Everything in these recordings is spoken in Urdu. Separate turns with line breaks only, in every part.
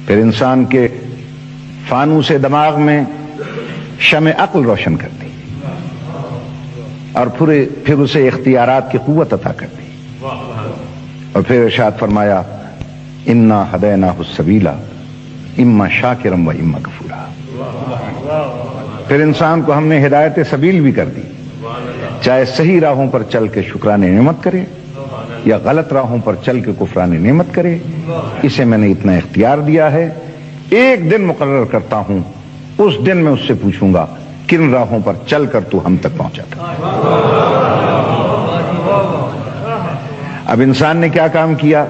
پھر انسان کے فانوس دماغ میں شمع عقل روشن کر دی اور پھر اسے اختیارات کی قوت عطا کر دی، اور پھر ارشاد فرمایا انا ہدیناہ السبیل اما شاکرا و اما کفورا۔ پھر انسان کو ہم نے ہدایت سبیل بھی کر دی، چاہے صحیح راہوں پر چل کے شکران نعمت کرے یا غلط راہوں پر چل کے کفران نعمت کرے، اسے میں نے اتنا اختیار دیا ہے۔ ایک دن مقرر کرتا ہوں، اس دن میں اس سے پوچھوں گا کن راہوں پر چل کر تو ہم تک پہنچا تھا۔ اب انسان نے کیا کام کیا؟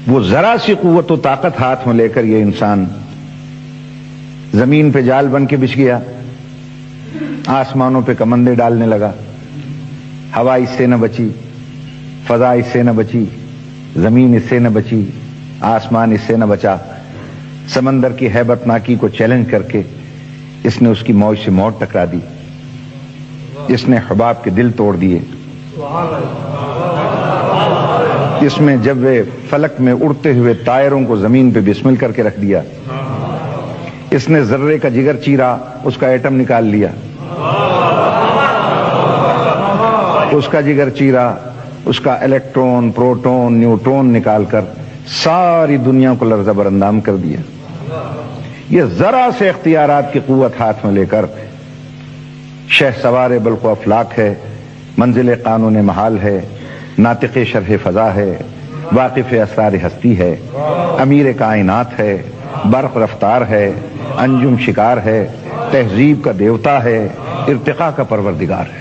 وہ ذرا سی قوت و طاقت ہاتھ میں لے کر یہ انسان زمین پہ جال بن کے بچھ گیا، آسمانوں پہ کمندے ڈالنے لگا، ہوا اس سے نہ بچی، فضا اس سے نہ بچی، زمین اس سے نہ بچی، آسمان اس سے نہ بچا۔ سمندر کی ہیبت ناکی کو چیلنج کر کے اس نے اس کی موج سے موت ٹکرا دی، اس نے حباب کے دل توڑ دیے، اس میں جب فلک میں اڑتے ہوئے طائروں کو زمین پہ بسمل کر کے رکھ دیا، اس نے ذرے کا جگر چیرا، اس کا ایٹم نکال لیا، اس کا جگر چیرا، اس کا الیکٹرون، پروٹون، نیوٹرون نکال کر ساری دنیا کو لرزہ براندام کر دیا۔ یہ ذرا سے اختیارات کی قوت ہاتھ میں لے کر شہ سوار بلق و افلاک ہے، منزل قانون محال ہے، ناطق شرح فضا ہے، واقف اسرار ہستی ہے، امیر کائنات ہے، برق رفتار ہے، انجم شکار ہے، تہذیب کا دیوتا ہے، ارتقاء کا پروردگار ہے۔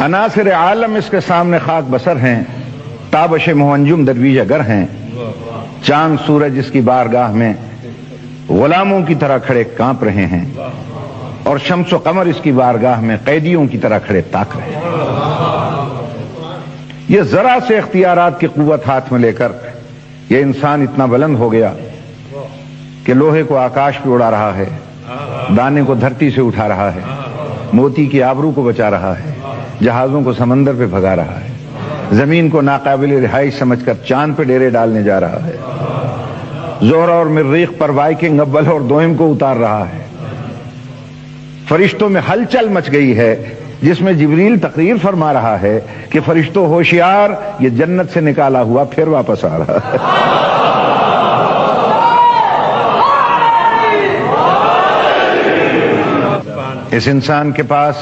عناصر عالم اس کے سامنے خاک بسر ہیں، تابش منجم درویش اگر ہیں، چاند سورج اس کی بارگاہ میں غلاموں کی طرح کھڑے کانپ رہے ہیں، اور شمس و قمر اس کی بارگاہ میں قیدیوں کی طرح کھڑے تاک رہے ہیں۔ یہ ذرا سے اختیارات کی قوت ہاتھ میں لے کر یہ انسان اتنا بلند ہو گیا کہ لوہے کو آکاش پہ اڑا رہا ہے، دانے کو دھرتی سے اٹھا رہا ہے، موتی کی آبرو کو بچا رہا ہے، جہازوں کو سمندر پہ بھگا رہا ہے، زمین کو ناقابل رہائش سمجھ کر چاند پہ ڈیرے ڈالنے جا رہا ہے، زہرہ اور مریخ پر وائکنگ اول اور دوئم کو اتار رہا ہے۔ فرشتوں میں ہلچل مچ گئی ہے، جس میں جبریل تقریر فرما رہا ہے کہ فرشتوں ہوشیار، یہ جنت سے نکالا ہوا پھر واپس آ رہا ہے۔ اس انسان کے پاس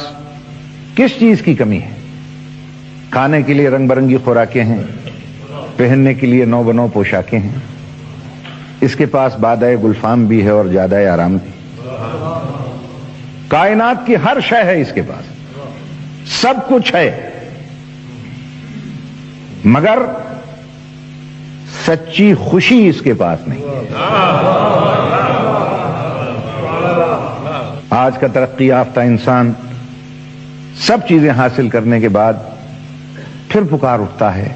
کس چیز کی کمی ہے؟ کھانے کے لیے رنگ برنگی خوراکیں ہیں، پہننے کے لیے نو بنو پوشاکیں ہیں، اس کے پاس بادۂ گلفام بھی ہے اور جادۂ آرام بھی۔ کائنات کی ہر شے ہے اس کے پاس، سب کچھ ہے، مگر سچی خوشی اس کے پاس نہیں ہے۔ آج کا ترقی یافتہ انسان سب چیزیں حاصل کرنے کے بعد پھر پکار اٹھتا ہے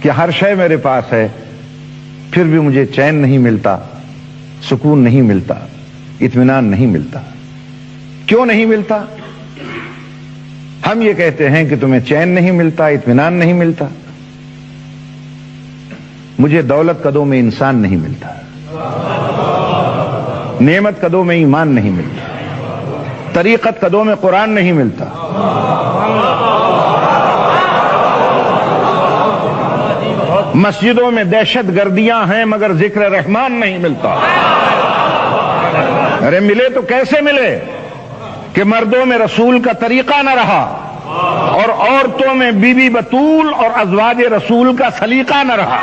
کہ ہر شے میرے پاس ہے، پھر بھی مجھے چین نہیں ملتا، سکون نہیں ملتا، اطمینان نہیں ملتا۔ کیوں نہیں ملتا؟ ہم یہ کہتے ہیں کہ تمہیں چین نہیں ملتا، اطمینان نہیں ملتا، مجھے دولت قدوں میں انسان نہیں ملتا، نعمت قدوں میں ایمان نہیں ملتا، طریقت قدوں میں قرآن نہیں ملتا۔ مسجدوں میں دہشت گردیاں ہیں مگر ذکر رحمان نہیں ملتا۔ ارے ملے تو کیسے ملے کہ مردوں میں رسول کا طریقہ نہ رہا اور عورتوں میں بی بی بطول اور ازواج رسول کا سلیقہ نہ رہا۔